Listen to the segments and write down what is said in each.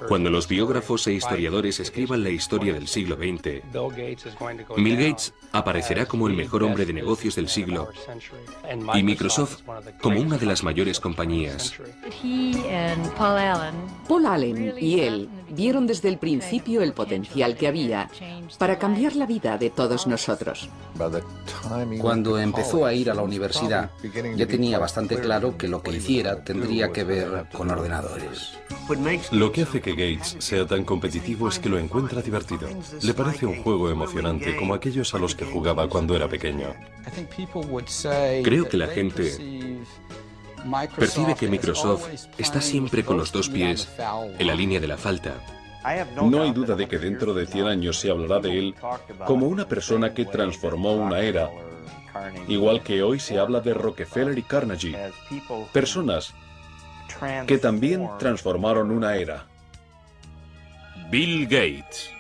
Cuando los biógrafos e historiadores escriban la historia del siglo XX, Bill Gates aparecerá como el mejor hombre de negocios del siglo y Microsoft como una de las mayores compañías. Paul Allen y él vieron desde el principio el potencial que había para cambiar la vida de todos nosotros. Cuando empezó a ir a la universidad, ya tenía bastante claro que lo que hiciera tendría que ver con ordenadores. Lo que hace que Gates sea tan competitivo es que lo encuentra divertido. Le parece un juego emocionante como aquellos a los que jugaba cuando era pequeño. Creo que la gente percibe que Microsoft está siempre con los dos pies en la línea de la falta. No hay duda de que dentro de 100 años se hablará de él como una persona que transformó una era, igual que hoy se habla de Rockefeller y Carnegie, personas que también transformaron una era. Bill Gates.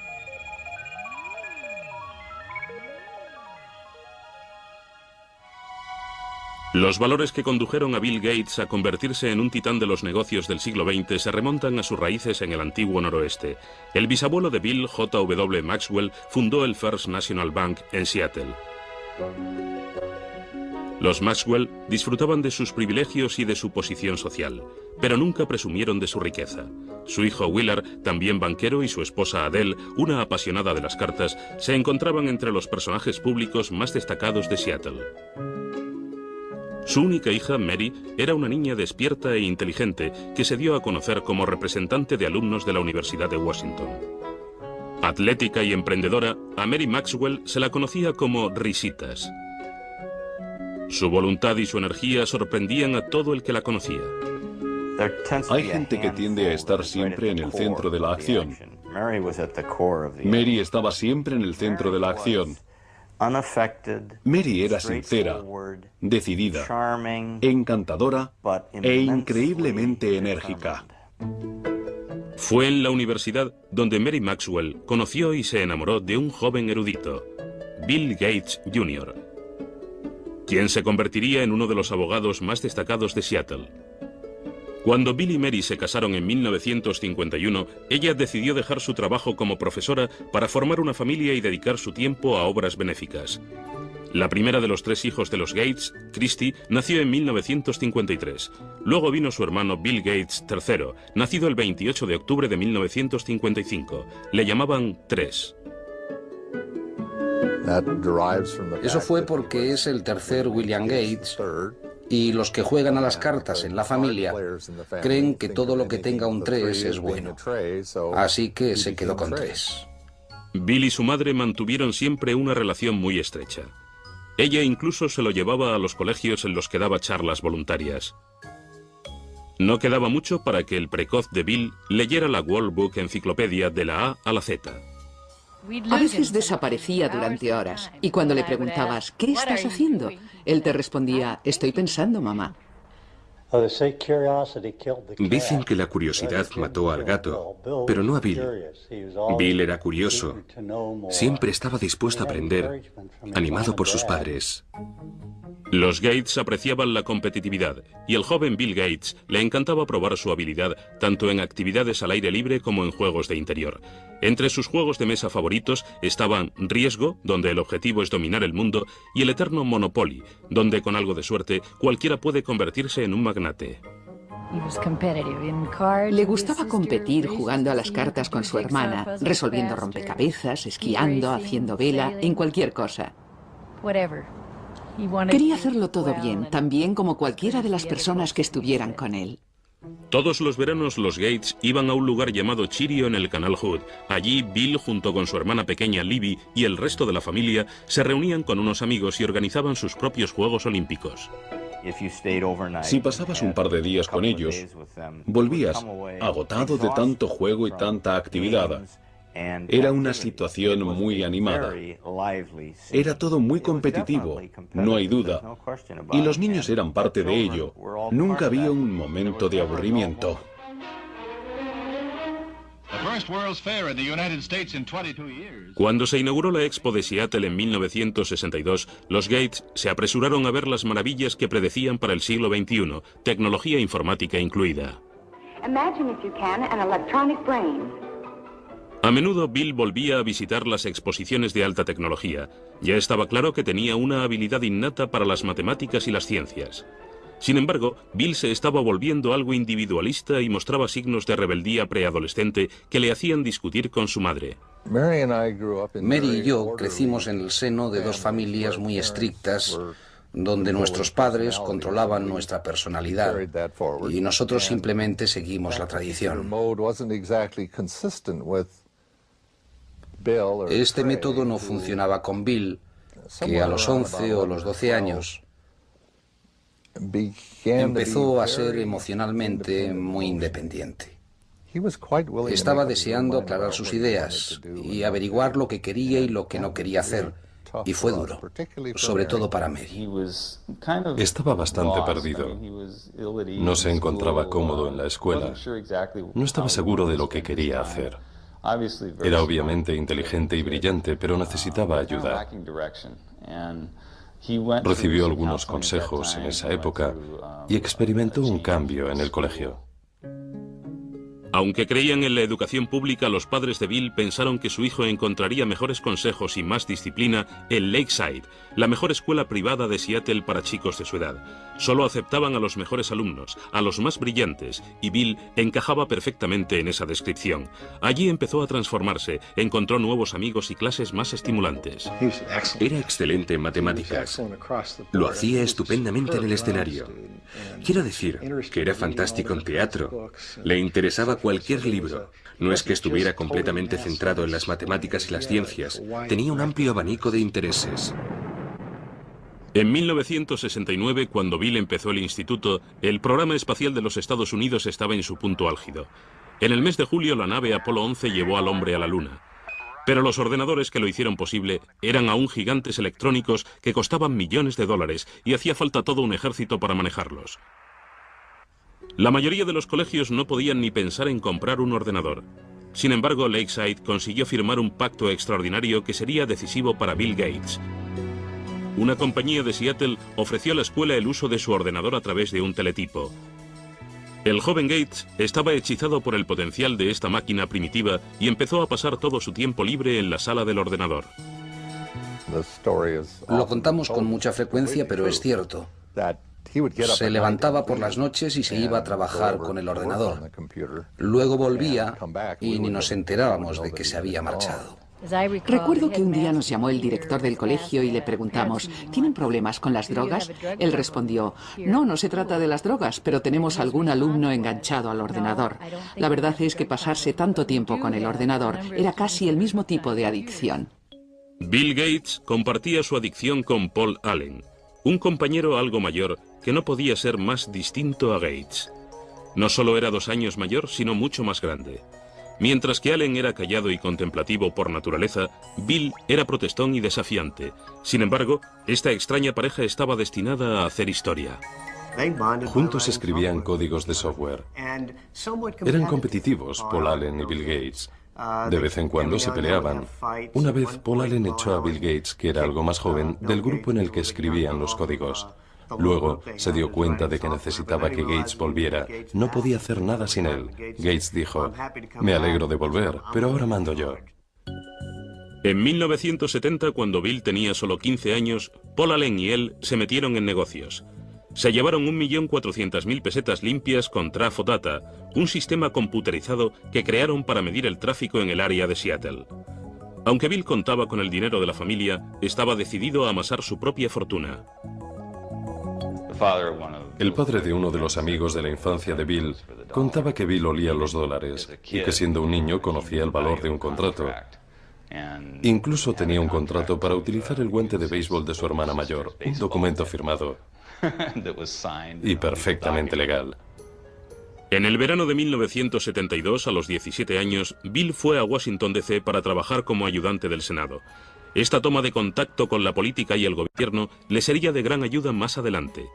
Los valores que condujeron a Bill Gates a convertirse en un titán de los negocios del siglo XX se remontan a sus raíces en el antiguo noroeste. El bisabuelo de Bill, J.W. Maxwell, fundó el First National Bank en Seattle. Los Maxwell disfrutaban de sus privilegios y de su posición social, pero nunca presumieron de su riqueza. Su hijo Willard, también banquero, y su esposa Adele, una apasionada de las cartas, se encontraban entre los personajes públicos más destacados de Seattle. Su única hija, Mary, era una niña despierta e inteligente que se dio a conocer como representante de alumnos de la Universidad de Washington. Atlética y emprendedora, a Mary Maxwell se la conocía como Risitas. Su voluntad y su energía sorprendían a todo el que la conocía. Hay gente que tiende a estar siempre en el centro de la acción. Mary estaba siempre en el centro de la acción. Mary era sincera, decidida, encantadora e increíblemente enérgica. Fue en la universidad donde Mary Maxwell conoció y se enamoró de un joven erudito, Bill Gates Jr., quien se convertiría en uno de los abogados más destacados de Seattle. Cuando Bill y Mary se casaron en 1951, ella decidió dejar su trabajo como profesora para formar una familia y dedicar su tiempo a obras benéficas. La primera de los 3 hijos de los Gates, Christy, nació en 1953. Luego vino su hermano Bill Gates III, nacido el 28 de octubre de 1955. Le llamaban 3. Eso fue porque es el tercer William Gates, y los que juegan a las cartas en la familia creen que todo lo que tenga un 3 es bueno. Así que se quedó con 3. Bill y su madre mantuvieron siempre una relación muy estrecha. Ella incluso se lo llevaba a los colegios en los que daba charlas voluntarias. No quedaba mucho para que el precoz de Bill leyera la World Book Enciclopedia de la A a la Z. A veces desaparecía durante horas y cuando le preguntabas, ¿qué estás haciendo?, él te respondía, estoy pensando, mamá. Dicen que la curiosidad mató al gato, pero no a Bill. Bill era curioso. Siempre estaba dispuesto a aprender, animado por sus padres. Los Gates apreciaban la competitividad y el joven Bill Gates le encantaba probar su habilidad tanto en actividades al aire libre como en juegos de interior. Entre sus juegos de mesa favoritos estaban Riesgo, donde el objetivo es dominar el mundo, y el eterno Monopoly, donde con algo de suerte cualquiera puede convertirse en un magnate. Le gustaba competir jugando a las cartas con su hermana, resolviendo rompecabezas, esquiando, haciendo vela, en cualquier cosa. Quería hacerlo todo bien, tan bien como cualquiera de las personas que estuvieran con él. Todos los veranos los Gates iban a un lugar llamado Chirio en el Canal Hood. Allí Bill, junto con su hermana pequeña Libby y el resto de la familia, se reunían con unos amigos y organizaban sus propios Juegos Olímpicos. Si pasabas un par de días con ellos, volvías agotado de tanto juego y tanta actividad. Era una situación muy animada. Era todo muy competitivo, no hay duda. Y los niños eran parte de ello. Nunca había un momento de aburrimiento. Cuando se inauguró la Expo de Seattle en 1962, los Gates se apresuraron a ver las maravillas que predecían para el siglo XXI, tecnología informática incluida. A menudo Bill volvía a visitar las exposiciones de alta tecnología. Ya estaba claro que tenía una habilidad innata para las matemáticas y las ciencias. Sin embargo, Bill se estaba volviendo algo individualista y mostraba signos de rebeldía preadolescente que le hacían discutir con su madre. Mary y yo crecimos en el seno de dos familias muy estrictas, donde nuestros padres controlaban nuestra personalidad y nosotros simplemente seguimos la tradición. Este método no funcionaba con Bill, que a los 11 o los 12 años empezó a ser emocionalmente muy independiente. Estaba deseando aclarar sus ideas y averiguar lo que quería y lo que no quería hacer, y fue duro, sobre todo para Mary. Estaba bastante perdido. No se encontraba cómodo en la escuela. No estaba seguro de lo que quería hacer. Era obviamente inteligente y brillante, pero necesitaba ayuda. Recibió algunos consejos en esa época y experimentó un cambio en el colegio. Aunque creían en la educación pública, los padres de Bill pensaron que su hijo encontraría mejores consejos y más disciplina en Lakeside, la mejor escuela privada de Seattle para chicos de su edad. Solo aceptaban a los mejores alumnos, a los más brillantes, y Bill encajaba perfectamente en esa descripción. Allí empezó a transformarse, encontró nuevos amigos y clases más estimulantes. Era excelente en matemáticas. Lo hacía estupendamente en el escenario. Quiero decir que era fantástico en teatro. Le interesaba cualquier libro. No es que estuviera completamente centrado en las matemáticas y las ciencias. Tenía un amplio abanico de intereses. En 1969, cuando Bill empezó el instituto, el programa espacial de los Estados Unidos estaba en su punto álgido. En el mes de julio, la nave Apolo 11 llevó al hombre a la Luna. Pero los ordenadores que lo hicieron posible eran aún gigantes electrónicos que costaban millones de dólares y hacía falta todo un ejército para manejarlos. La mayoría de los colegios no podían ni pensar en comprar un ordenador. Sin embargo, Lakeside consiguió firmar un pacto extraordinario que sería decisivo para Bill Gates. Una compañía de Seattle ofreció a la escuela el uso de su ordenador a través de un teletipo. El joven Gates estaba hechizado por el potencial de esta máquina primitiva y empezó a pasar todo su tiempo libre en la sala del ordenador. Lo contamos con mucha frecuencia, pero es cierto. Se levantaba por las noches y se iba a trabajar con el ordenador. Luego volvía y ni nos enterábamos de que se había marchado. Recuerdo que un día nos llamó el director del colegio y le preguntamos, ¿tienen problemas con las drogas? Él respondió, no se trata de las drogas, pero tenemos algún alumno enganchado al ordenador. La verdad es que pasarse tanto tiempo con el ordenador era casi el mismo tipo de adicción. Bill Gates compartía su adicción con Paul Allen, un compañero algo mayor que no podía ser más distinto a Gates. No solo era 2 años mayor, sino mucho más grande. Mientras que Allen era callado y contemplativo por naturaleza, Bill era protestón y desafiante. Sin embargo, esta extraña pareja estaba destinada a hacer historia. Juntos escribían códigos de software. Eran competitivos, Paul Allen y Bill Gates. De vez en cuando se peleaban. Una vez Paul Allen echó a Bill Gates, que era algo más joven, del grupo en el que escribían los códigos. Luego se dio cuenta de que necesitaba que Gates volviera. No podía hacer nada sin él. Gates dijo, me alegro de volver, pero ahora mando yo. En 1970, cuando Bill tenía solo 15 años, Paul Allen y él se metieron en negocios. Se llevaron 1.400.000 pesetas limpias con Trafodata, un sistema computerizado que crearon para medir el tráfico en el área de Seattle. Aunque Bill contaba con el dinero de la familia, estaba decidido a amasar su propia fortuna. El padre de uno de los amigos de la infancia de Bill contaba que Bill olía los dólares y que siendo un niño conocía el valor de un contrato. Incluso tenía un contrato para utilizar el guante de béisbol de su hermana mayor, un documento firmado y perfectamente legal. En el verano de 1972, a los 17 años, Bill fue a Washington D.C. para trabajar como ayudante del Senado. Esta toma de contacto con la política y el gobierno le sería de gran ayuda más adelante.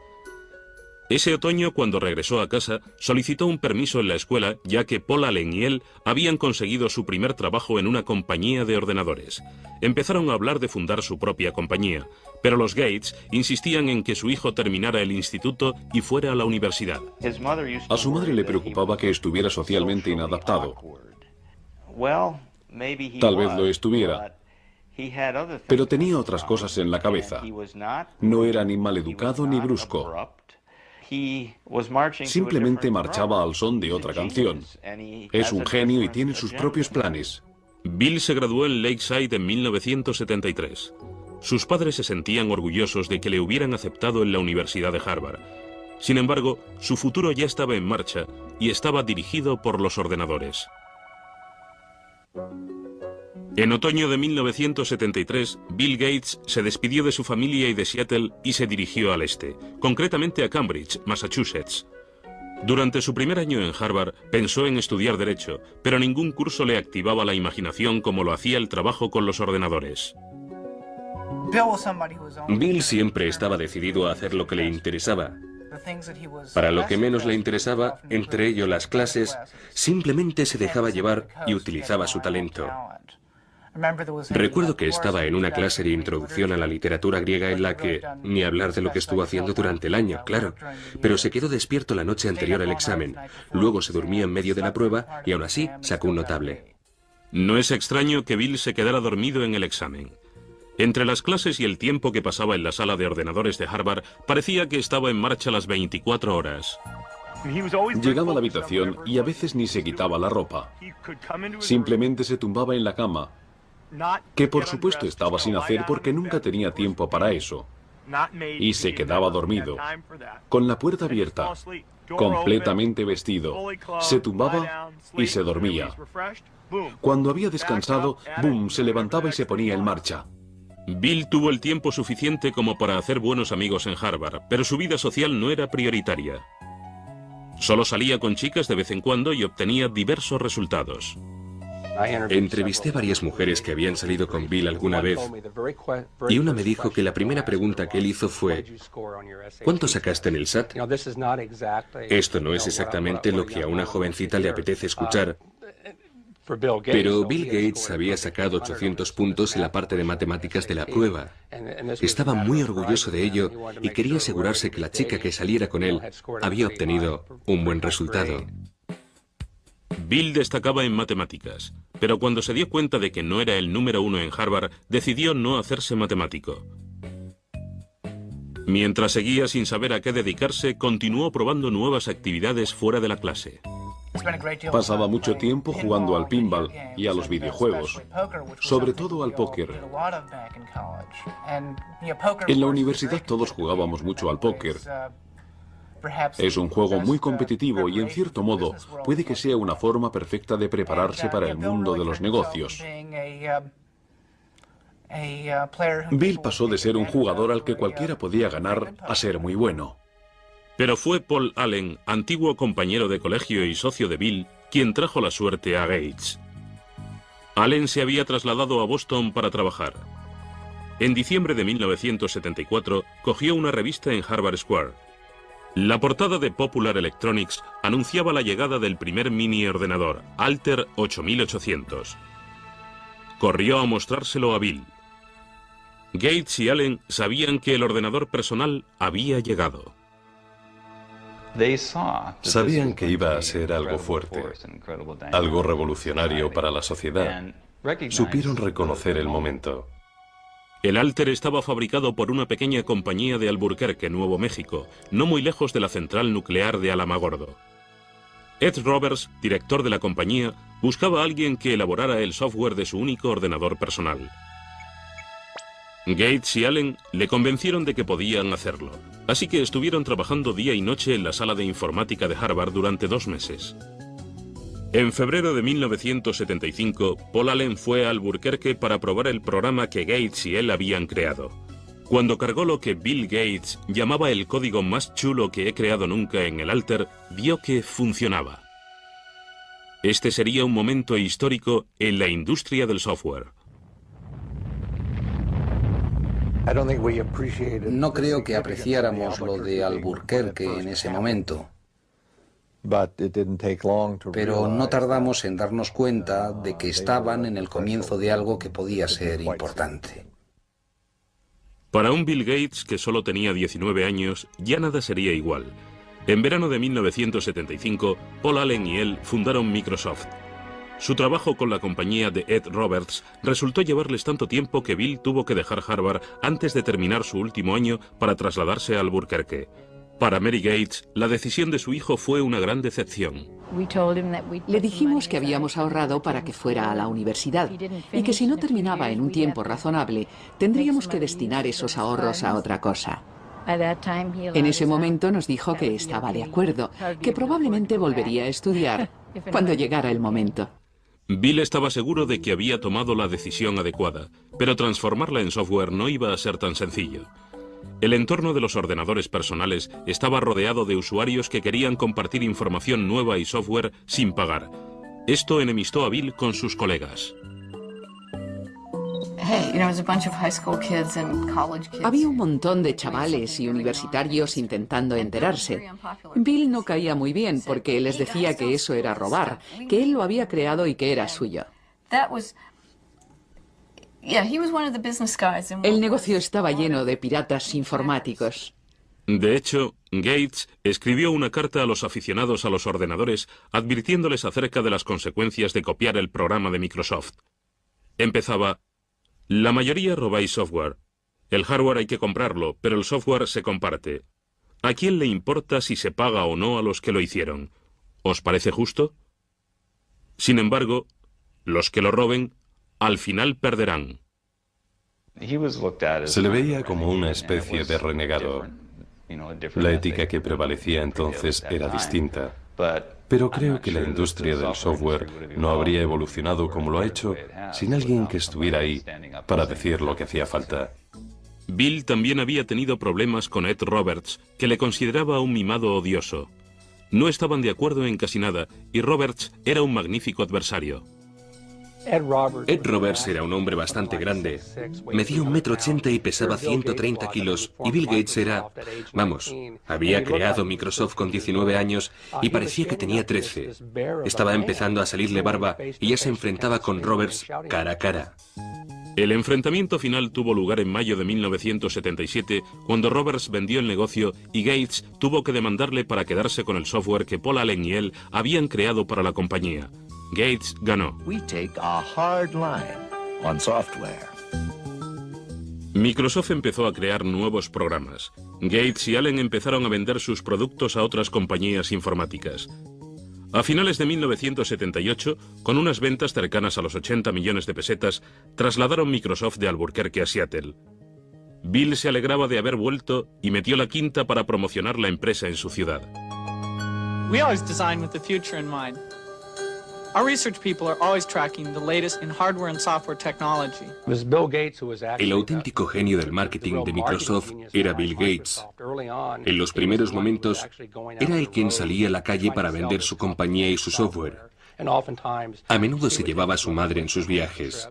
Ese otoño, cuando regresó a casa, solicitó un permiso en la escuela, ya que Paul Allen y él habían conseguido su primer trabajo en una compañía de ordenadores. Empezaron a hablar de fundar su propia compañía, pero los Gates insistían en que su hijo terminara el instituto y fuera a la universidad. A su madre le preocupaba que estuviera socialmente inadaptado. Tal vez lo estuviera, pero tenía otras cosas en la cabeza. No era ni maleducado ni brusco. Simplemente marchaba al son de otra canción. Es un genio y tiene sus propios planes. Bill se graduó en Lakeside en 1973. Sus padres se sentían orgullosos de que le hubieran aceptado en la Universidad de Harvard. Sin embargo, su futuro ya estaba en marcha y estaba dirigido por los ordenadores. En otoño de 1973, Bill Gates se despidió de su familia y de Seattle y se dirigió al este, concretamente a Cambridge, Massachusetts. Durante su primer año en Harvard, pensó en estudiar Derecho, pero ningún curso le activaba la imaginación como lo hacía el trabajo con los ordenadores. Bill siempre estaba decidido a hacer lo que le interesaba. Para lo que menos le interesaba, entre ello las clases, simplemente se dejaba llevar y utilizaba su talento. Recuerdo que estaba en una clase de introducción a la literatura griega en la que, ni hablar de lo que estuvo haciendo durante el año, claro, pero se quedó despierto la noche anterior al examen, luego se durmió en medio de la prueba y aún así sacó un notable. No es extraño que Bill se quedara dormido en el examen. Entre las clases y el tiempo que pasaba en la sala de ordenadores de Harvard, parecía que estaba en marcha las 24 horas. Llegaba a la habitación y a veces ni se quitaba la ropa. Simplemente se tumbaba en la cama, que por supuesto estaba sin hacer porque nunca tenía tiempo para eso. Y se quedaba dormido, con la puerta abierta, completamente vestido. Se tumbaba y se dormía. Cuando había descansado, ¡boom!, se levantaba y se ponía en marcha. Bill tuvo el tiempo suficiente como para hacer buenos amigos en Harvard, pero su vida social no era prioritaria. Solo salía con chicas de vez en cuando y obtenía diversos resultados. Entrevisté varias mujeres que habían salido con Bill alguna vez y una me dijo que la primera pregunta que él hizo fue ¿cuánto sacaste en el SAT? Esto no es exactamente lo que a una jovencita le apetece escuchar, pero Bill Gates había sacado 800 puntos en la parte de matemáticas de la prueba. Estaba muy orgulloso de ello y quería asegurarse que la chica que saliera con él había obtenido un buen resultado. Bill destacaba en matemáticas, pero cuando se dio cuenta de que no era el número uno en Harvard, decidió no hacerse matemático. Mientras seguía sin saber a qué dedicarse, continuó probando nuevas actividades fuera de la clase. Pasaba mucho tiempo jugando al pinball y a los videojuegos, sobre todo al póker. En la universidad todos jugábamos mucho al póker. Es un juego muy competitivo y, en cierto modo, puede que sea una forma perfecta de prepararse para el mundo de los negocios. Bill pasó de ser un jugador al que cualquiera podía ganar a ser muy bueno. Pero fue Paul Allen, antiguo compañero de colegio y socio de Bill, quien trajo la suerte a Gates. Allen se había trasladado a Boston para trabajar. En diciembre de 1974, cogió una revista en Harvard Square. La portada de Popular Electronics anunciaba la llegada del primer mini ordenador, Altair 8800. Corrió a mostrárselo a Bill. Gates y Allen sabían que el ordenador personal había llegado. Sabían que iba a ser algo fuerte, algo revolucionario para la sociedad. Supieron reconocer el momento. El Altair estaba fabricado por una pequeña compañía de Albuquerque, Nuevo México, no muy lejos de la central nuclear de Alamogordo. Ed Roberts, director de la compañía, buscaba a alguien que elaborara el software de su único ordenador personal. Gates y Allen le convencieron de que podían hacerlo, así que estuvieron trabajando día y noche en la sala de informática de Harvard durante 2 meses. En febrero de 1975, Paul Allen fue a Albuquerque para probar el programa que Gates y él habían creado. Cuando cargó lo que Bill Gates llamaba el código más chulo que he creado nunca en el Altair, vio que funcionaba. Este sería un momento histórico en la industria del software. No creo que apreciáramos lo de Albuquerque en ese momento, pero no tardamos en darnos cuenta de que estaban en el comienzo de algo que podía ser importante. Para un Bill Gates que solo tenía 19 años, ya nada sería igual. En verano de 1975, Paul Allen y él fundaron Microsoft. Su trabajo con la compañía de Ed Roberts resultó llevarles tanto tiempo que Bill tuvo que dejar Harvard antes de terminar su último año para trasladarse a Albuquerque. Para Mary Gates, la decisión de su hijo fue una gran decepción. Le dijimos que habíamos ahorrado para que fuera a la universidad y que si no terminaba en un tiempo razonable, tendríamos que destinar esos ahorros a otra cosa. En ese momento nos dijo que estaba de acuerdo, que probablemente volvería a estudiar cuando llegara el momento. Bill estaba seguro de que había tomado la decisión adecuada, pero transformarla en software no iba a ser tan sencillo. El entorno de los ordenadores personales estaba rodeado de usuarios que querían compartir información nueva y software sin pagar. Esto enemistó a Bill con sus colegas. Había un montón de chavales y universitarios intentando enterarse. Bill no caía muy bien porque les decía que eso era robar, que él lo había creado y que era suyo. El negocio estaba lleno de piratas informáticos. De hecho, Gates escribió una carta a los aficionados a los ordenadores advirtiéndoles acerca de las consecuencias de copiar el programa de Microsoft. Empezaba: la mayoría robáis software. El hardware hay que comprarlo, pero el software se comparte. ¿A quién le importa si se paga o no a los que lo hicieron? ¿Os parece justo? Sin embargo, los que lo roben, al final perderán. Se le veía como una especie de renegado. La ética que prevalecía entonces era distinta. Pero creo que la industria del software no habría evolucionado como lo ha hecho sin alguien que estuviera ahí para decir lo que hacía falta. Bill también había tenido problemas con Ed Roberts, que le consideraba un mimado odioso. No estaban de acuerdo en casi nada, y Roberts era un magnífico adversario. Ed Roberts era un hombre bastante grande. Medía 1,80 m y pesaba 130 kilos. Y Bill Gates era... Vamos, había creado Microsoft con 19 años y parecía que tenía 13. Estaba empezando a salirle barba y ya se enfrentaba con Roberts cara a cara. El enfrentamiento final tuvo lugar en mayo de 1977, cuando Roberts vendió el negocio y Gates tuvo que demandarle para quedarse con el software que Paul Allen y él habían creado para la compañía. Gates ganó. Microsoft empezó a crear nuevos programas. Gates y Allen empezaron a vender sus productos a otras compañías informáticas. A finales de 1978, con unas ventas cercanas a los 80 millones de pesetas, trasladaron Microsoft de Albuquerque a Seattle. Bill se alegraba de haber vuelto y metió la quinta para promocionar la empresa en su ciudad. We always design with the future in mind. Our research people are always tracking the latest in hardware and software technology. El auténtico genio del marketing de Microsoft era Bill Gates. En los primeros momentos, era él quien salía a la calle para vender su compañía y su software. A menudo se llevaba a su madre en sus viajes.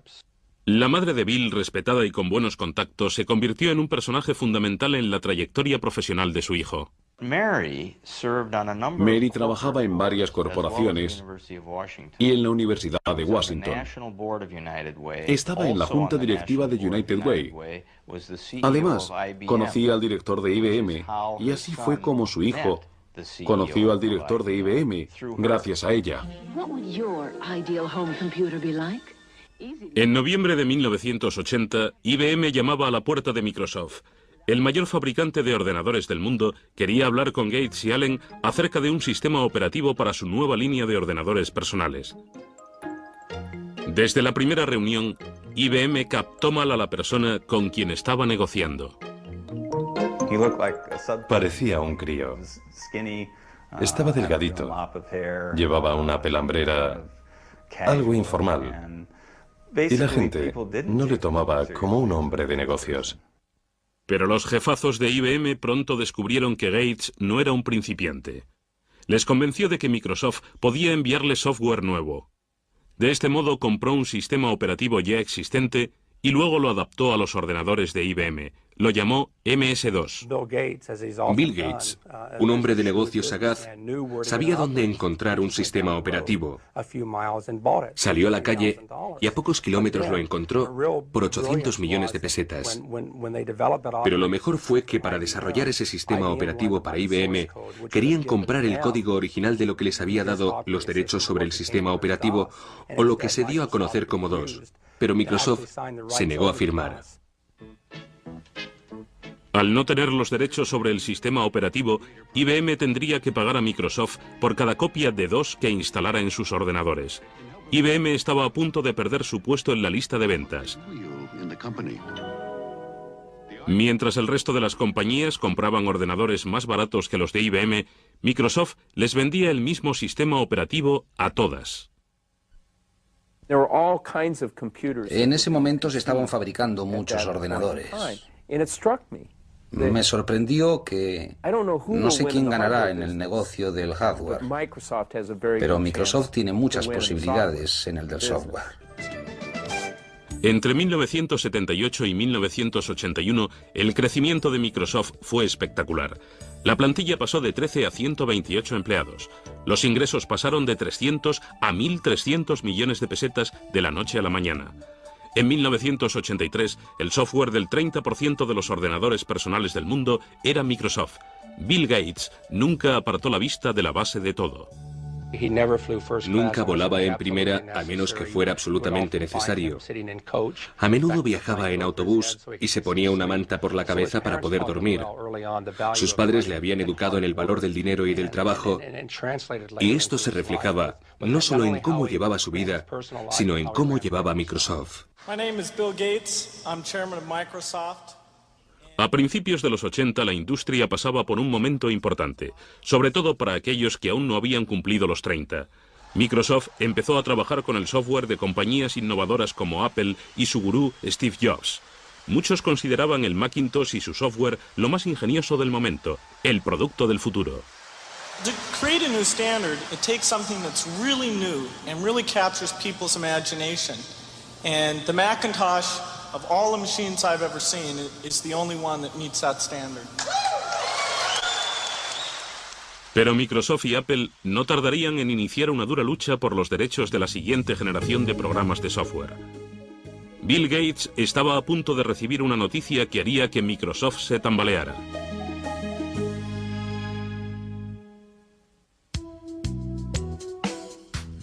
La madre de Bill, respetada y con buenos contactos, se convirtió en un personaje fundamental en la trayectoria profesional de su hijo. Mary trabajaba en varias corporaciones y en la Universidad de Washington. Estaba en la junta directiva de United Way. Además, conocía al director de IBM y así fue como su hijo conoció al director de IBM gracias a ella. En noviembre de 1980, IBM llamaba a la puerta de Microsoft. El mayor fabricante de ordenadores del mundo quería hablar con Gates y Allen acerca de un sistema operativo para su nueva línea de ordenadores personales. Desde la primera reunión, IBM captó mal a la persona con quien estaba negociando. Parecía un crío. Estaba delgadito. Llevaba una pelambrera algo informal. Y la gente no le tomaba como un hombre de negocios. Pero los jefazos de IBM pronto descubrieron que Gates no era un principiante. Les convenció de que Microsoft podía enviarle software nuevo. De este modo compró un sistema operativo ya existente y luego lo adaptó a los ordenadores de IBM, lo llamó MS2. Bill Gates, un hombre de negocios sagaz, sabía dónde encontrar un sistema operativo. Salió a la calle y a pocos kilómetros lo encontró por 800 millones de pesetas. Pero lo mejor fue que para desarrollar ese sistema operativo para IBM, querían comprar el código original de lo que les había dado los derechos sobre el sistema operativo, o lo que se dio a conocer como DOS. Pero Microsoft se negó a firmar. Al no tener los derechos sobre el sistema operativo, IBM tendría que pagar a Microsoft por cada copia de DOS que instalara en sus ordenadores. IBM estaba a punto de perder su puesto en la lista de ventas. Mientras el resto de las compañías compraban ordenadores más baratos que los de IBM, Microsoft les vendía el mismo sistema operativo a todas. En ese momento se estaban fabricando muchos ordenadores. Me sorprendió que no sé quién ganará en el negocio del hardware, pero Microsoft tiene muchas posibilidades en el del software. Entre 1978 y 1981, el crecimiento de Microsoft fue espectacular. La plantilla pasó de 13 a 128 empleados. Los ingresos pasaron de 300 a 1.300 millones de pesetas de la noche a la mañana. En 1983, el software del 30% de los ordenadores personales del mundo era Microsoft. Bill Gates nunca apartó la vista de la base de todo. Nunca volaba en primera a menos que fuera absolutamente necesario. A menudo viajaba en autobús y se ponía una manta por la cabeza para poder dormir. Sus padres le habían educado en el valor del dinero y del trabajo, y esto se reflejaba no solo en cómo llevaba su vida, sino en cómo llevaba Microsoft. My name is Bill Gates. I'm chairman of Microsoft. A principios de los 80 la industria pasaba por un momento importante, sobre todo para aquellos que aún no habían cumplido los 30. Microsoft empezó a trabajar con el software de compañías innovadoras como Apple y su gurú Steve Jobs. Muchos consideraban el Macintosh y su software lo más ingenioso del momento, el producto del futuro. To create a new standard, it takes something that's really new and really captures people's imagination. And the Macintosh, of all the machines I've ever seen, is the only one that meets that standard. Pero Microsoft y Apple no tardarían en iniciar una dura lucha por los derechos de la siguiente generación de programas de software. Bill Gates estaba a punto de recibir una noticia que haría que Microsoft se tambaleara.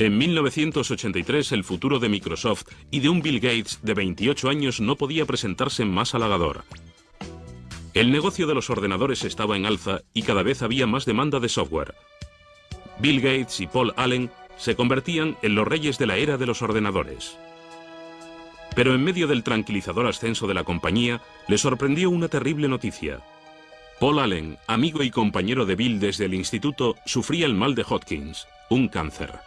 En 1983 el futuro de Microsoft y de un Bill Gates de 28 años no podía presentarse más halagador. El negocio de los ordenadores estaba en alza y cada vez había más demanda de software. Bill Gates y Paul Allen se convertían en los reyes de la era de los ordenadores. Pero en medio del tranquilizador ascenso de la compañía, le sorprendió una terrible noticia. Paul Allen, amigo y compañero de Bill desde el instituto, sufría el mal de Hodgkins, un cáncer.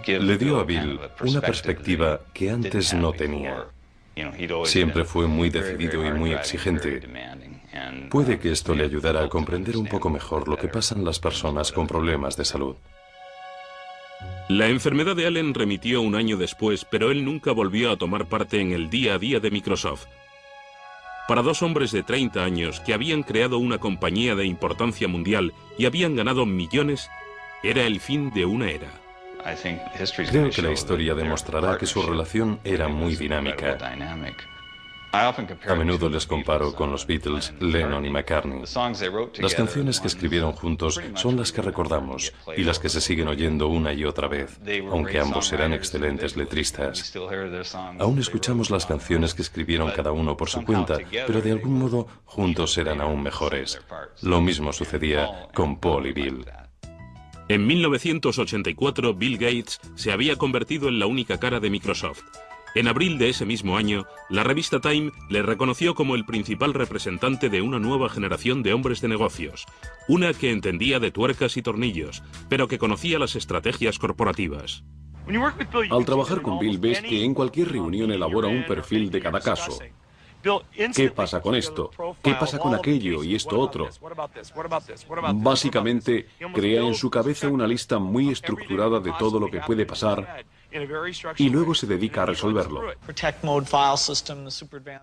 Le dio a Bill una perspectiva que antes no tenía. Siempre fue muy decidido y muy exigente. Puede que esto le ayudara a comprender un poco mejor lo que pasan las personas con problemas de salud. La enfermedad de Allen remitió un año después, pero él nunca volvió a tomar parte en el día a día de Microsoft. Para dos hombres de 30 años que habían creado una compañía de importancia mundial y habían ganado millones, era el fin de una era. Creo que la historia demostrará que su relación era muy dinámica. A menudo les comparo con los Beatles, Lennon y McCartney. Las canciones que escribieron juntos son las que recordamos y las que se siguen oyendo una y otra vez, aunque ambos eran excelentes letristas. Aún escuchamos las canciones que escribieron cada uno por su cuenta, pero de algún modo juntos eran aún mejores. Lo mismo sucedía con Paul y Bill. En 1984, Bill Gates se había convertido en la única cara de Microsoft. En abril de ese mismo año, la revista Time le reconoció como el principal representante de una nueva generación de hombres de negocios, una que entendía de tuercas y tornillos, pero que conocía las estrategias corporativas. Al trabajar con Bill ves que en cualquier reunión elabora un perfil de cada caso. ¿Qué pasa con esto? ¿Qué pasa con aquello y esto otro? Básicamente, crea en su cabeza una lista muy estructurada de todo lo que puede pasar y luego se dedica a resolverlo.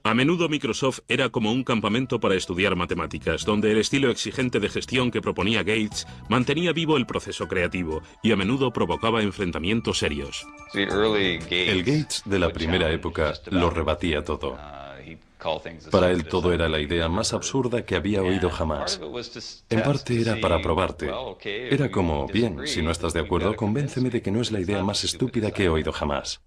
A menudo Microsoft era como un campamento para estudiar matemáticas, donde el estilo exigente de gestión que proponía Gates mantenía vivo el proceso creativo y a menudo provocaba enfrentamientos serios. El Gates de la primera época lo rebatía todo. Para él todo era la idea más absurda que había oído jamás. En parte era para probarte. Era como, bien, si no estás de acuerdo, convénceme de que no es la idea más estúpida que he oído jamás.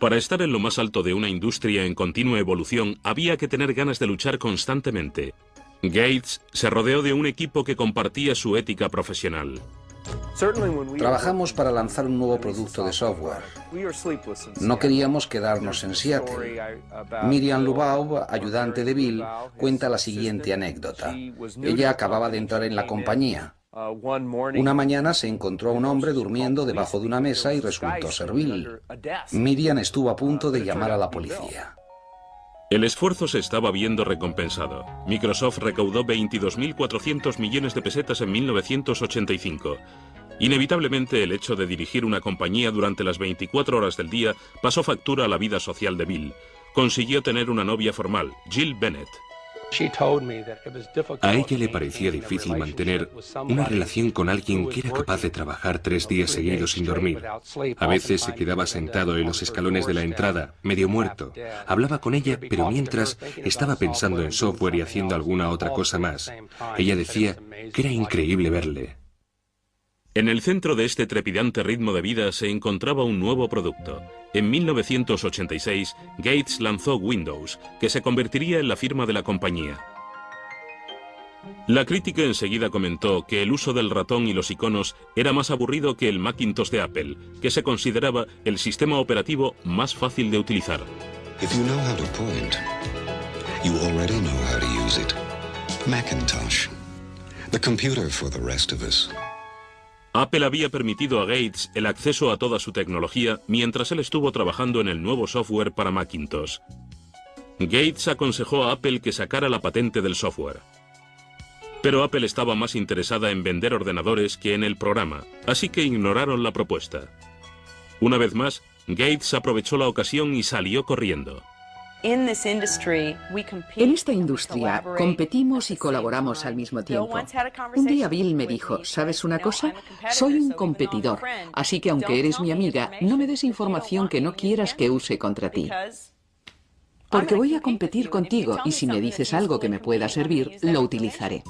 Para estar en lo más alto de una industria en continua evolución, había que tener ganas de luchar constantemente. Gates se rodeó de un equipo que compartía su ética profesional. Trabajamos para lanzar un nuevo producto de software. No queríamos quedarnos en Seattle. Miriam Lubaub, ayudante de Bill, cuenta la siguiente anécdota. Ella acababa de entrar en la compañía. Una mañana se encontró a un hombre durmiendo debajo de una mesa y resultó ser Bill. Miriam estuvo a punto de llamar a la policía. El esfuerzo se estaba viendo recompensado. Microsoft recaudó 22.400 millones de pesetas en 1985. Inevitablemente, el hecho de dirigir una compañía durante las 24 horas del día pasó factura a la vida social de Bill. Consiguió tener una novia formal, Jill Bennett. A ella le parecía difícil mantener una relación con alguien que era capaz de trabajar 3 días seguidos sin dormir. A veces se quedaba sentado en los escalones de la entrada, medio muerto. Hablaba con ella, pero mientras estaba pensando en software y haciendo alguna otra cosa más. Ella decía que era increíble verle. En el centro de este trepidante ritmo de vida se encontraba un nuevo producto. En 1986, Gates lanzó Windows, que se convertiría en la firma de la compañía. La crítica enseguida comentó que el uso del ratón y los iconos era más aburrido que el Macintosh de Apple, que se consideraba el sistema operativo más fácil de utilizar. If you know how to point, you already know how to use it. Macintosh, the computer for the rest of us. Apple había permitido a Gates el acceso a toda su tecnología mientras él estuvo trabajando en el nuevo software para Macintosh. Gates aconsejó a Apple que sacara la patente del software. Pero Apple estaba más interesada en vender ordenadores que en el programa, así que ignoraron la propuesta. Una vez más, Gates aprovechó la ocasión y salió corriendo. En esta industria competimos y colaboramos al mismo tiempo. Un día Bill me dijo, ¿sabes una cosa? Soy un competidor, así que aunque eres mi amiga, no me des información que no quieras que use contra ti. Porque voy a competir contigo y si me dices algo que me pueda servir, lo utilizaré.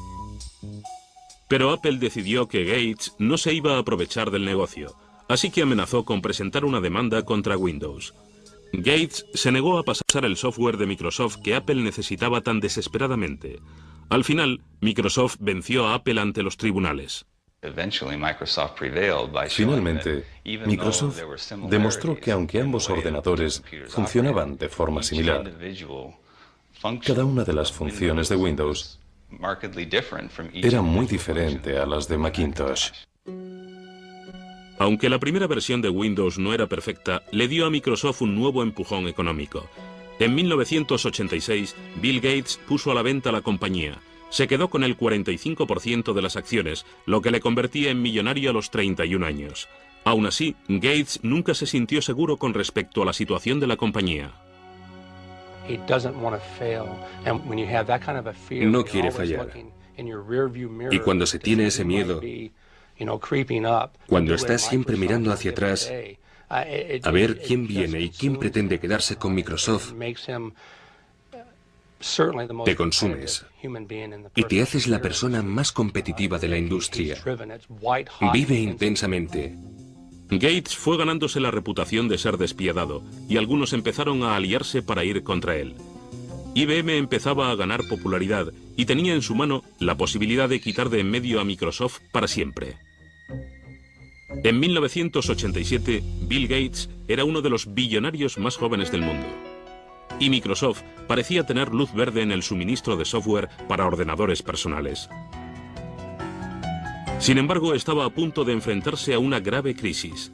Pero Apple decidió que Gates no se iba a aprovechar del negocio, así que amenazó con presentar una demanda contra Windows. Gates se negó a pasar el software de Microsoft que Apple necesitaba tan desesperadamente. Al final, Microsoft venció a Apple ante los tribunales. Finalmente, Microsoft demostró que aunque ambos ordenadores funcionaban de forma similar, cada una de las funciones de Windows era muy diferente a las de Macintosh. Aunque la primera versión de Windows no era perfecta, le dio a Microsoft un nuevo empujón económico. En 1986, Bill Gates puso a la venta la compañía. Se quedó con el 45% de las acciones, lo que le convertía en millonario a los 31 años. Aún así, Gates nunca se sintió seguro con respecto a la situación de la compañía. No quiere fallar. Y cuando se tiene ese miedo, cuando estás siempre mirando hacia atrás a ver quién viene y quién pretende quedarse con Microsoft, te consumes y te haces la persona más competitiva de la industria. Vive intensamente. Gates fue ganándose la reputación de ser despiadado y algunos empezaron a aliarse para ir contra él. IBM empezaba a ganar popularidad y tenía en su mano la posibilidad de quitar de en medio a Microsoft para siempre. En 1987, Bill Gates era uno de los billonarios más jóvenes del mundo. Y Microsoft parecía tener luz verde en el suministro de software para ordenadores personales. Sin embargo, estaba a punto de enfrentarse a una grave crisis.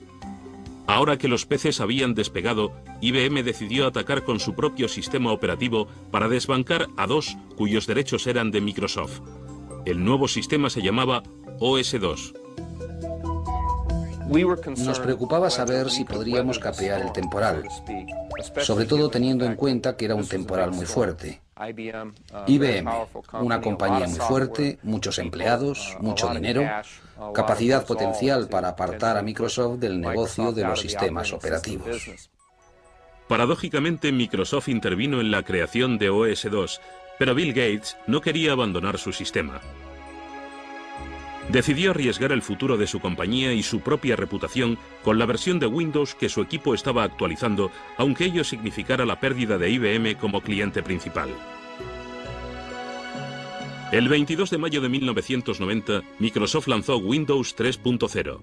Ahora que los peces habían despegado, IBM decidió atacar con su propio sistema operativo para desbancar a dos cuyos derechos eran de Microsoft. El nuevo sistema se llamaba OS2. Nos preocupaba saber si podríamos capear el temporal, sobre todo teniendo en cuenta que era un temporal muy fuerte. IBM, una compañía muy fuerte, muchos empleados, mucho dinero, capacidad potencial para apartar a Microsoft del negocio de los sistemas operativos. Paradójicamente, Microsoft intervino en la creación de OS/2, pero Bill Gates no quería abandonar su sistema. Decidió arriesgar el futuro de su compañía y su propia reputación con la versión de Windows que su equipo estaba actualizando, aunque ello significara la pérdida de IBM como cliente principal. El 22 de mayo de 1990, Microsoft lanzó Windows 3.0.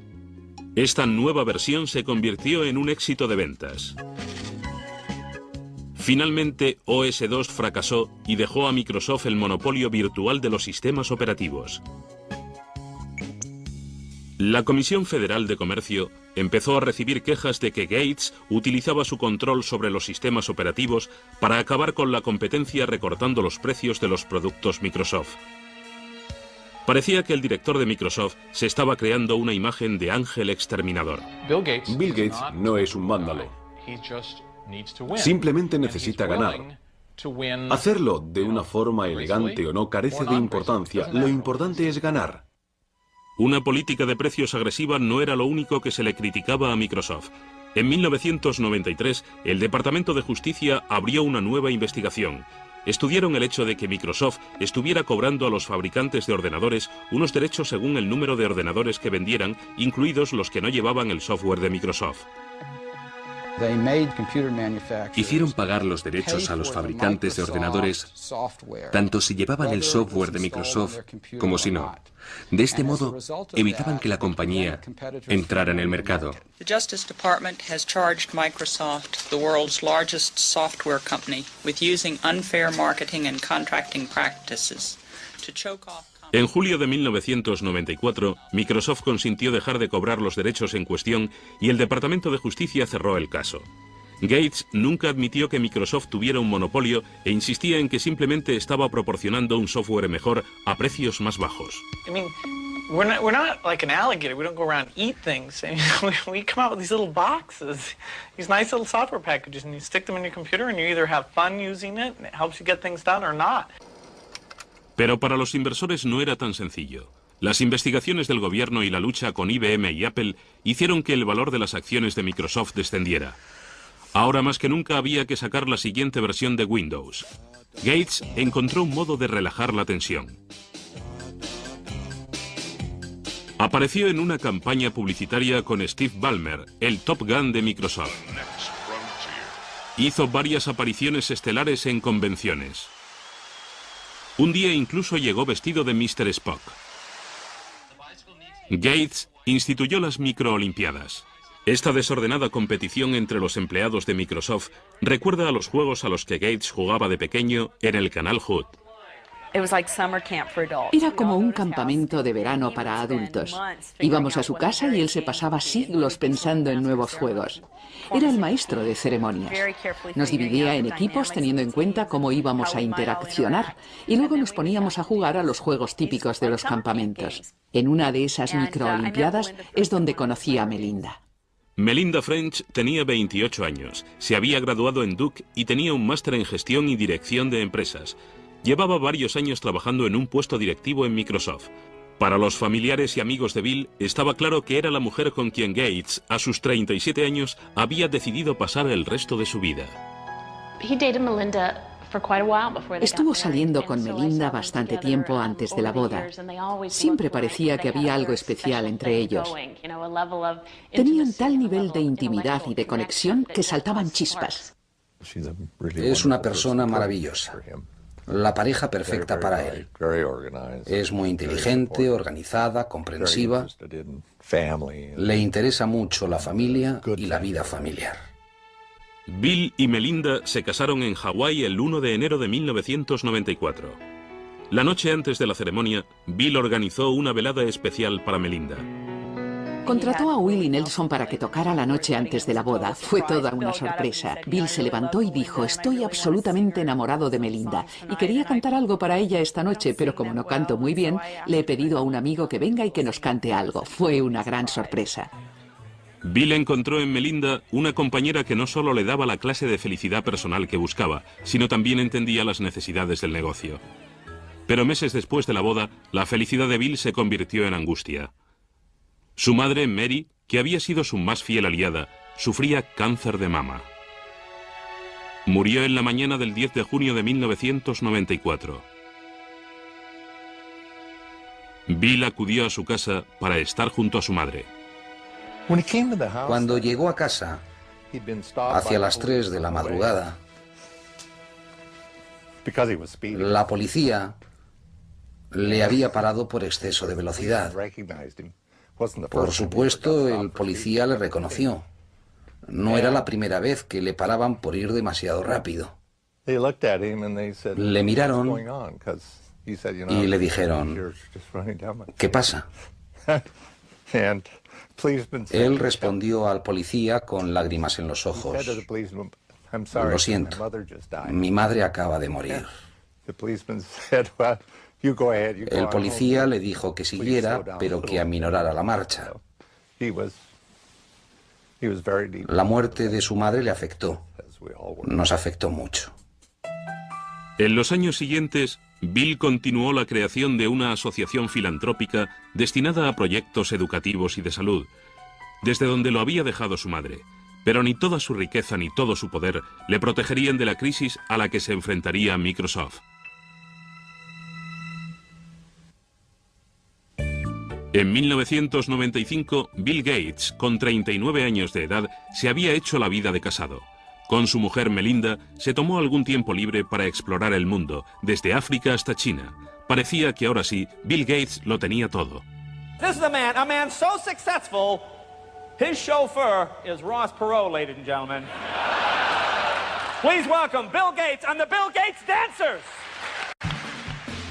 Esta nueva versión se convirtió en un éxito de ventas. Finalmente, OS/2 fracasó y dejó a Microsoft el monopolio virtual de los sistemas operativos. La Comisión Federal de Comercio empezó a recibir quejas de que Gates utilizaba su control sobre los sistemas operativos para acabar con la competencia recortando los precios de los productos Microsoft. Parecía que el director de Microsoft se estaba creando una imagen de ángel exterminador. Bill Gates no es un vándalo. Simplemente necesita ganar. Hacerlo de una forma elegante o no carece de importancia. Lo importante es ganar. Una política de precios agresiva no era lo único que se le criticaba a Microsoft. En 1993, el Departamento de Justicia abrió una nueva investigación. Estudiaron el hecho de que Microsoft estuviera cobrando a los fabricantes de ordenadores unos derechos según el número de ordenadores que vendieran, incluidos los que no llevaban el software de Microsoft. Hicieron pagar los derechos a los fabricantes de ordenadores, tanto si llevaban el software de Microsoft como si no. De este modo, evitaban que la compañía entrara en el mercado. The Justice Department has charged Microsoft, the world's largest software company, with using unfair marketing and contracting practices to choke off. En julio de 1994, Microsoft consintió dejar de cobrar los derechos en cuestión y el Departamento de Justicia cerró el caso. Gates nunca admitió que Microsoft tuviera un monopolio e insistía en que simplemente estaba proporcionando un software mejor a precios más bajos. We're not like an alligator. We don't go around and eat things. We come out with these little boxes, these nice little software packages, and you stick them in your computer and you either have fun using it and it helps you get things done or not. Pero para los inversores no era tan sencillo. Las investigaciones del gobierno y la lucha con IBM y Apple hicieron que el valor de las acciones de Microsoft descendiera. Ahora más que nunca había que sacar la siguiente versión de Windows. Gates encontró un modo de relajar la tensión. Apareció en una campaña publicitaria con Steve Ballmer, el Top Gun de Microsoft. Hizo varias apariciones estelares en convenciones. Un día incluso llegó vestido de Mr. Spock. Gates instituyó las microolimpiadas. Esta desordenada competición entre los empleados de Microsoft recuerda a los juegos a los que Gates jugaba de pequeño en el canal Hood. Era como un campamento de verano para adultos. Íbamos a su casa y él se pasaba siglos pensando en nuevos juegos. Era el maestro de ceremonias. Nos dividía en equipos teniendo en cuenta cómo íbamos a interaccionar y luego nos poníamos a jugar a los juegos típicos de los campamentos. En una de esas microolimpiadas es donde conocí a Melinda. Melinda French tenía 28 años, se había graduado en Duke y tenía un máster en gestión y dirección de empresas. Llevaba varios años trabajando en un puesto directivo en Microsoft. Para los familiares y amigos de Bill, estaba claro que era la mujer con quien Gates, a sus 37 años, había decidido pasar el resto de su vida. Estuvo saliendo con Melinda bastante tiempo antes de la boda. Siempre parecía que había algo especial entre ellos. Tenían tal nivel de intimidad y de conexión que saltaban chispas. Es una persona maravillosa. La pareja perfecta para él. Es muy inteligente, organizada, comprensiva. Le interesa mucho la familia y la vida familiar. Bill y Melinda se casaron en Hawái el 1 de enero de 1994. La noche antes de la ceremonia, Bill organizó una velada especial para Melinda. Contrató a Willie Nelson para que tocara la noche antes de la boda. Fue toda una sorpresa. Bill se levantó y dijo: estoy absolutamente enamorado de Melinda y quería cantar algo para ella esta noche, pero como no canto muy bien, le he pedido a un amigo que venga y que nos cante algo. Fue una gran sorpresa. Bill encontró en Melinda una compañera que no solo le daba la clase de felicidad personal que buscaba, sino también entendía las necesidades del negocio. Pero meses después de la boda, la felicidad de Bill se convirtió en angustia. Su madre, Mary, que había sido su más fiel aliada, sufría cáncer de mama. Murió en la mañana del 10 de junio de 1994. Bill acudió a su casa para estar junto a su madre. Cuando llegó a casa, hacia las 3 de la madrugada, la policía le había parado por exceso de velocidad. Por supuesto, el policía le reconoció. No era la primera vez que le paraban por ir demasiado rápido. Le miraron y le dijeron, ¿qué pasa? Él respondió al policía con lágrimas en los ojos. Lo siento, mi madre acaba de morir. El policía le dijo que siguiera, pero que aminorara la marcha. La muerte de su madre le afectó. Nos afectó mucho. En los años siguientes, Bill continuó la creación de una asociación filantrópica destinada a proyectos educativos y de salud, desde donde lo había dejado su madre. Pero ni toda su riqueza ni todo su poder le protegerían de la crisis a la que se enfrentaría Microsoft. En 1995, Bill Gates, con 39 años de edad, se había hecho la vida de casado. Con su mujer Melinda, se tomó algún tiempo libre para explorar el mundo, desde África hasta China. Parecía que ahora sí, Bill Gates lo tenía todo. This is a man so successful, his chauffeur is Ross Perot, ladies and gentlemen. Please welcome Bill Gates and the Bill Gates Dancers.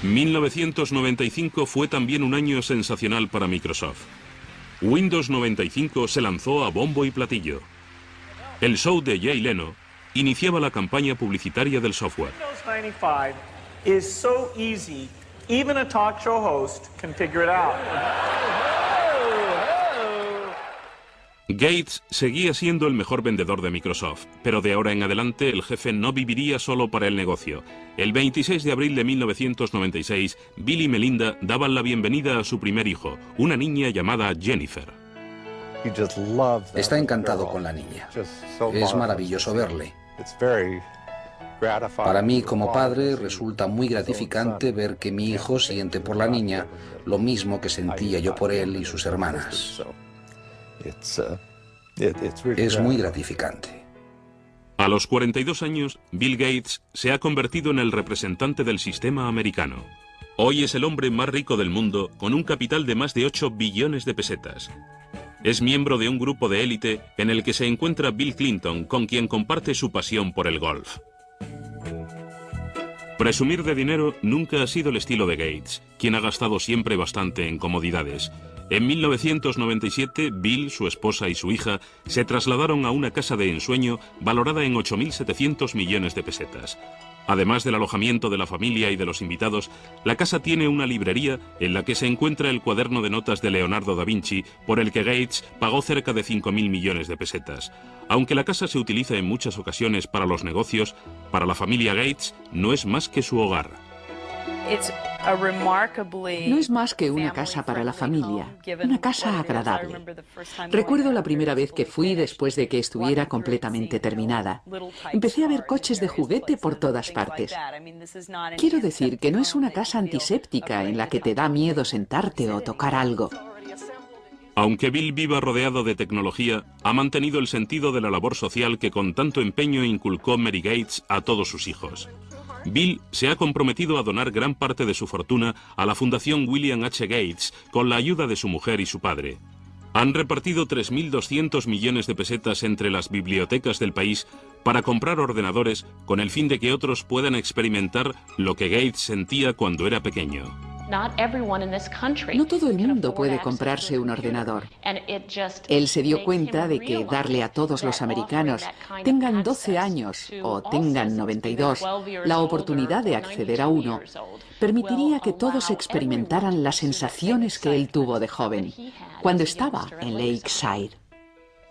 1995 fue también un año sensacional para Microsoft. Windows 95 se lanzó a bombo y platillo. El show de Jay Leno iniciaba la campaña publicitaria del software. Windows 95 is so easy, even a talk show host can figure it out. Gates seguía siendo el mejor vendedor de Microsoft, pero de ahora en adelante el jefe no viviría solo para el negocio. El 26 de abril de 1996, Bill y Melinda daban la bienvenida a su primer hijo, una niña llamada Jennifer. Está encantado con la niña. Es maravilloso verle. Para mí, como padre, resulta muy gratificante ver que mi hijo siente por la niña lo mismo que sentía yo por él y sus hermanas. Es muy gratificante. A los 42 años, Bill Gates se ha convertido en el representante del sistema americano. Hoy es el hombre más rico del mundo, con un capital de más de 8 billones de pesetas. Es miembro de un grupo de élite en el que se encuentra Bill Clinton, con quien comparte su pasión por el golf. Presumir de dinero nunca ha sido el estilo de Gates, quien ha gastado siempre bastante en comodidades. En 1997, Bill, su esposa y su hija se trasladaron a una casa de ensueño valorada en 8.700 millones de pesetas. Además del alojamiento de la familia y de los invitados, la casa tiene una librería en la que se encuentra el cuaderno de notas de Leonardo da Vinci, por el que Gates pagó cerca de 5.000 millones de pesetas. Aunque la casa se utiliza en muchas ocasiones para los negocios, para la familia Gates no es más que su hogar. No es más que una casa para la familia, una casa agradable. Recuerdo la primera vez que fui después de que estuviera completamente terminada. Empecé a ver coches de juguete por todas partes. Quiero decir que no es una casa antiséptica en la que te da miedo sentarte o tocar algo. Aunque Bill viva rodeado de tecnología, ha mantenido el sentido de la labor social que con tanto empeño inculcó Mary Gates a todos sus hijos. Bill se ha comprometido a donar gran parte de su fortuna a la Fundación William H. Gates con la ayuda de su mujer y su padre. Han repartido 3.200 millones de pesetas entre las bibliotecas del país para comprar ordenadores con el fin de que otros puedan experimentar lo que Gates sentía cuando era pequeño. No todo el mundo puede comprarse un ordenador. Él se dio cuenta de que darle a todos los americanos, tengan 12 años o tengan 92, la oportunidad de acceder a uno, permitiría que todos experimentaran las sensaciones que él tuvo de joven, cuando estaba en Lakeside.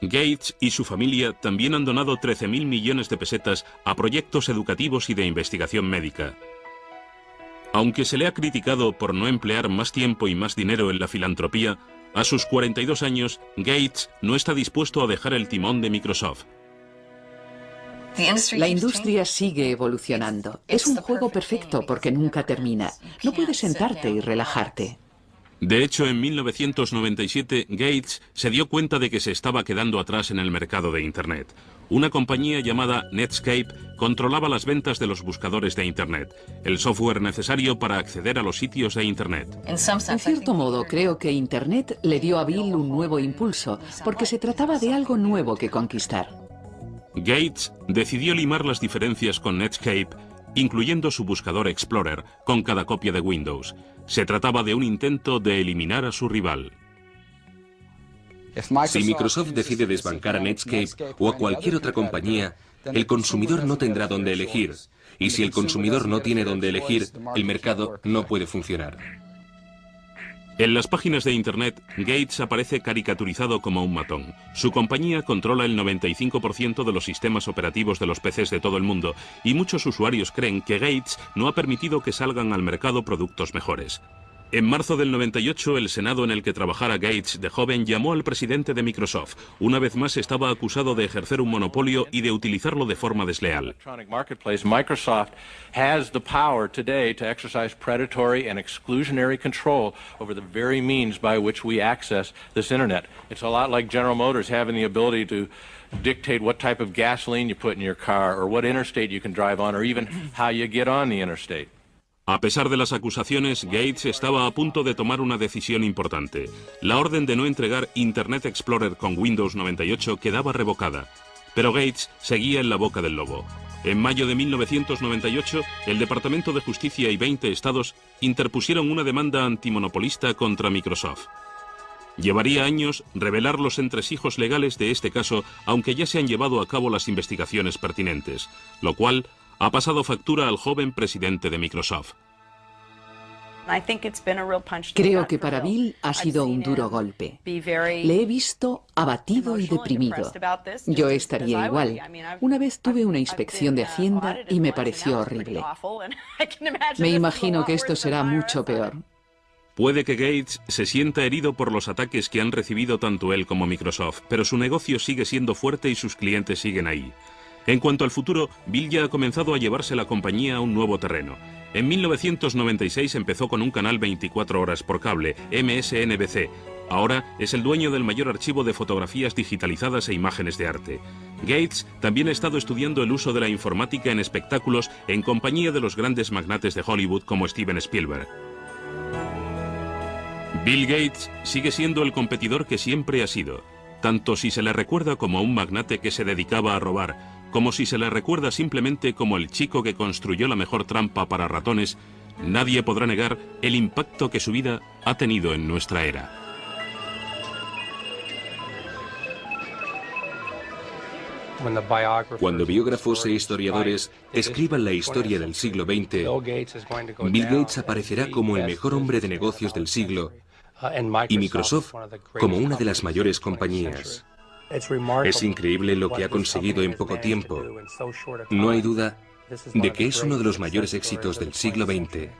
Gates y su familia también han donado 13.000 millones de pesetas a proyectos educativos y de investigación médica. Aunque se le ha criticado por no emplear más tiempo y más dinero en la filantropía, a sus 42 años, Gates no está dispuesto a dejar el timón de Microsoft. La industria sigue evolucionando. Es un juego perfecto porque nunca termina. No puedes sentarte y relajarte. De hecho, en 1997, Gates se dio cuenta de que se estaba quedando atrás en el mercado de Internet. Una compañía llamada Netscape controlaba las ventas de los buscadores de Internet, el software necesario para acceder a los sitios de Internet. En cierto modo, creo que Internet le dio a Bill un nuevo impulso, porque se trataba de algo nuevo que conquistar. Gates decidió limar las diferencias con Netscape, incluyendo su buscador Explorer, con cada copia de Windows. Se trataba de un intento de eliminar a su rival. Si Microsoft decide desbancar a Netscape o a cualquier otra compañía, el consumidor no tendrá dónde elegir. Y si el consumidor no tiene dónde elegir, el mercado no puede funcionar. En las páginas de Internet, Gates aparece caricaturizado como un matón. Su compañía controla el 95% de los sistemas operativos de los PCs de todo el mundo y muchos usuarios creen que Gates no ha permitido que salgan al mercado productos mejores. En marzo del 98, el Senado en el que trabajara Gates de joven llamó al presidente de Microsoft. Una vez más estaba acusado de ejercer un monopolio y de utilizarlo de forma desleal. Microsoft has the power today to exercise predatory and exclusionary control over the very means by which we access this internet. It's a lot like General Motors having the ability to dictate what type of gasoline you put in your car or what interstate you can drive on or even how you get on the interstate. A pesar de las acusaciones, Gates estaba a punto de tomar una decisión importante. La orden de no entregar Internet Explorer con Windows 98 quedaba revocada. Pero Gates seguía en la boca del lobo. En mayo de 1998, el Departamento de Justicia y 20 estados interpusieron una demanda antimonopolista contra Microsoft. Llevaría años revelar los entresijos legales de este caso, aunque ya se han llevado a cabo las investigaciones pertinentes, lo cual ha pasado factura al joven presidente de Microsoft. Creo que para Bill ha sido un duro golpe. Le he visto abatido y deprimido. Yo estaría igual. Una vez tuve una inspección de Hacienda y me pareció horrible. Me imagino que esto será mucho peor. Puede que Gates se sienta herido por los ataques que han recibido tanto él como Microsoft, pero su negocio sigue siendo fuerte y sus clientes siguen ahí. En cuanto al futuro, Bill ya ha comenzado a llevarse la compañía a un nuevo terreno. En 1996 empezó con un canal 24 horas por cable, MSNBC. Ahora es el dueño del mayor archivo de fotografías digitalizadas e imágenes de arte. Gates también ha estado estudiando el uso de la informática en espectáculos en compañía de los grandes magnates de Hollywood como Steven Spielberg. Bill Gates sigue siendo el competidor que siempre ha sido, tanto si se le recuerda como un magnate que se dedicaba a robar, como si se le recuerda simplemente como el chico que construyó la mejor trampa para ratones. Nadie podrá negar el impacto que su vida ha tenido en nuestra era. Cuando biógrafos e historiadores escriban la historia del siglo XX, Bill Gates aparecerá como el mejor hombre de negocios del siglo y Microsoft como una de las mayores compañías. Es increíble lo que ha conseguido en poco tiempo. No hay duda de que es uno de los mayores éxitos del siglo XX.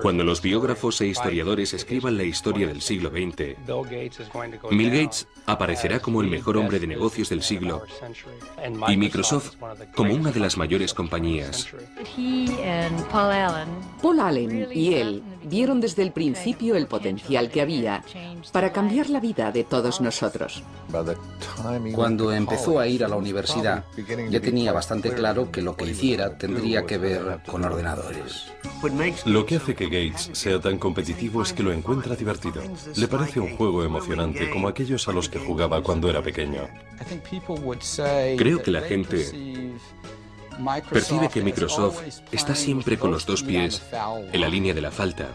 Cuando los biógrafos e historiadores escriban la historia del siglo XX, Bill Gates aparecerá como el mejor hombre de negocios del siglo y Microsoft como una de las mayores compañías. Paul Allen y él vieron desde el principio el potencial que había para cambiar la vida de todos nosotros. Cuando empezó a ir a la universidad, ya tenía bastante claro que lo que hiciera tendría que ver con ordenadores. Lo que hace que Gates sea tan competitivo es que lo encuentra divertido. Le parece un juego emocionante como aquellos a los que jugaba cuando era pequeño. Creo que la gente percibe que Microsoft está siempre con los dos pies en la línea de la falta.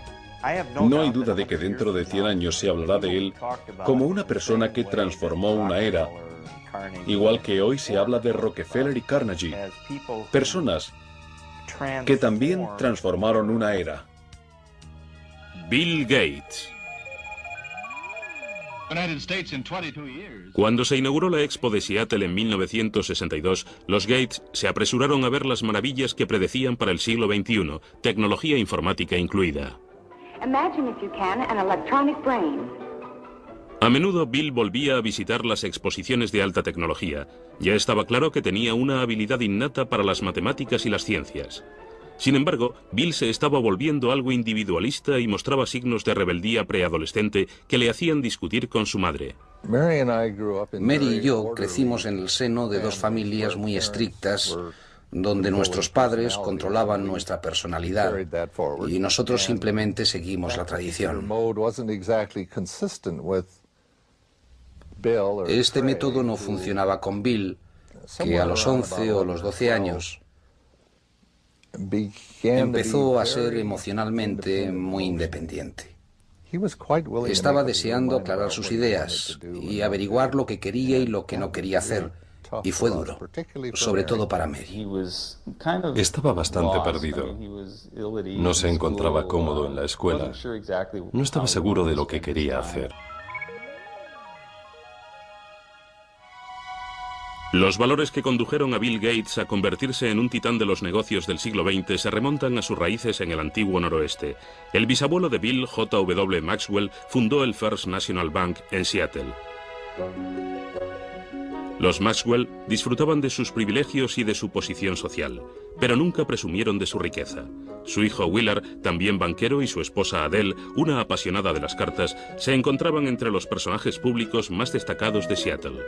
No hay duda de que dentro de 100 años se hablará de él como una persona que transformó una era, igual que hoy se habla de Rockefeller y Carnegie, personas que también transformaron una era. Bill Gates. Cuando se inauguró la Expo de Seattle en 1962, los Gates se apresuraron a ver las maravillas que predecían para el siglo XXI, tecnología informática incluida. A menudo Bill volvía a visitar las exposiciones de alta tecnología. Ya estaba claro que tenía una habilidad innata para las matemáticas y las ciencias. Sin embargo, Bill se estaba volviendo algo individualista y mostraba signos de rebeldía preadolescente que le hacían discutir con su madre. Mary y yo crecimos en el seno de dos familias muy estrictas, donde nuestros padres controlaban nuestra personalidad y nosotros simplemente seguimos la tradición. Este método no funcionaba con Bill, que a los 11 o los 12 años empezó a ser emocionalmente muy independiente. Estaba deseando aclarar sus ideas y averiguar lo que quería y lo que no quería hacer, y fue duro, sobre todo para Mary. Estaba bastante perdido. No se encontraba cómodo en la escuela. No estaba seguro de lo que quería hacer. Los valores que condujeron a Bill Gates a convertirse en un titán de los negocios del siglo XX se remontan a sus raíces en el antiguo noroeste. El bisabuelo de Bill, J.W. Maxwell, fundó el First National Bank en Seattle. Los Maxwell disfrutaban de sus privilegios y de su posición social, pero nunca presumieron de su riqueza. Su hijo Willard, también banquero, y su esposa Adele, una apasionada de las cartas, se encontraban entre los personajes públicos más destacados de Seattle.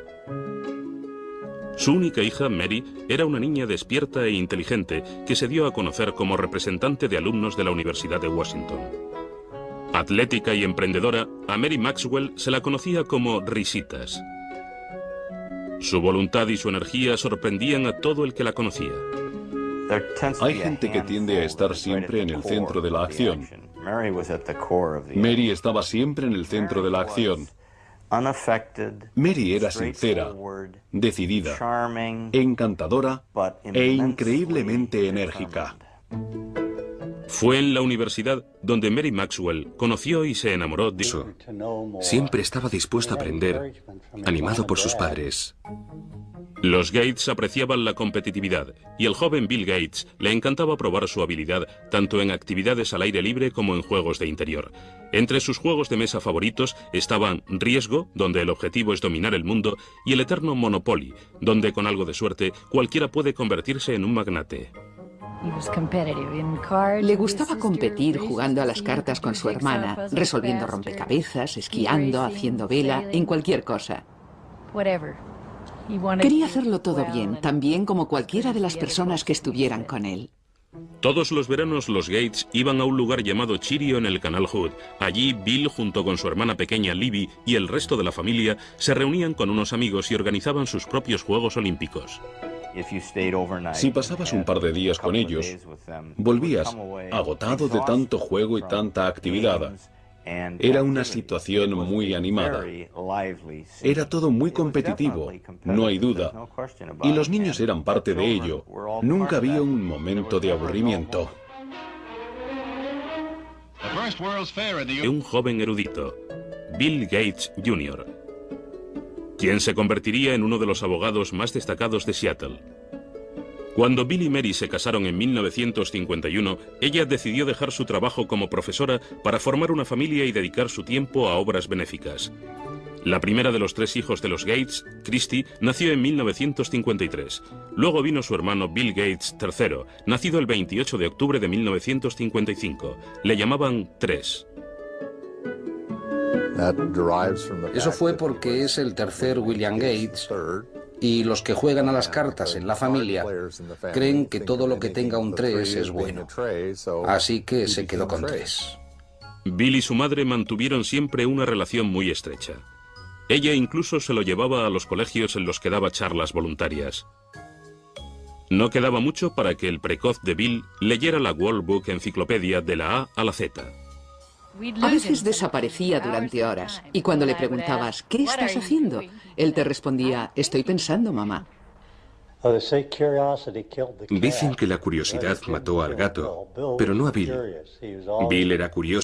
Su única hija, Mary, era una niña despierta e inteligente que se dio a conocer como representante de alumnos de la Universidad de Washington. Atlética y emprendedora, a Mary Maxwell se la conocía como Risitas. Su voluntad y su energía sorprendían a todo el que la conocía. Hay gente que tiende a estar siempre en el centro de la acción. Mary estaba siempre en el centro de la acción. Mary era sincera, decidida, encantadora e increíblemente enérgica. Fue en la universidad donde Mary Maxwell conoció y se enamoró de eso. Siempre estaba dispuesto a aprender, animado por sus padres. Los Gates apreciaban la competitividad y el joven Bill Gates le encantaba probar su habilidad tanto en actividades al aire libre como en juegos de interior. Entre sus juegos de mesa favoritos estaban Riesgo, donde el objetivo es dominar el mundo, y el eterno Monopoly, donde con algo de suerte cualquiera puede convertirse en un magnate. Le gustaba competir jugando a las cartas con su hermana, resolviendo rompecabezas, esquiando, haciendo vela, en cualquier cosa. Quería hacerlo todo bien, tan bien como cualquiera de las personas que estuvieran con él. Todos los veranos los Gates iban a un lugar llamado Chirio en el Canal Hood. Allí Bill, junto con su hermana pequeña Libby y el resto de la familia, se reunían con unos amigos y organizaban sus propios Juegos Olímpicos. Si pasabas un par de días con ellos, volvías agotado de tanto juego y tanta actividad. Era una situación muy animada. Era todo muy competitivo, no hay duda. Y los niños eran parte de ello. Nunca había un momento de aburrimiento. Un joven erudito, Bill Gates Jr., quien se convertiría en uno de los abogados más destacados de Seattle. Cuando Bill y Mary se casaron en 1951, ella decidió dejar su trabajo como profesora para formar una familia y dedicar su tiempo a obras benéficas. La primera de los 3 hijos de los Gates, Christy, nació en 1953. Luego vino su hermano Bill Gates III, nacido el 28 de octubre de 1955. Le llamaban 3. Eso fue porque es el tercer William Gates y los que juegan a las cartas en la familia creen que todo lo que tenga un 3 es bueno. Así que se quedó con 3. Bill y su madre mantuvieron siempre una relación muy estrecha. Ella incluso se lo llevaba a los colegios en los que daba charlas voluntarias. No quedaba mucho para que el precoz de Bill leyera la World Book Enciclopedia de la A a la Z. A veces desaparecía durante horas y cuando le preguntabas, ¿qué estás haciendo?, él te respondía, estoy pensando, mamá. Dicen que la curiosidad mató al gato, pero no a Bill. Bill era curioso.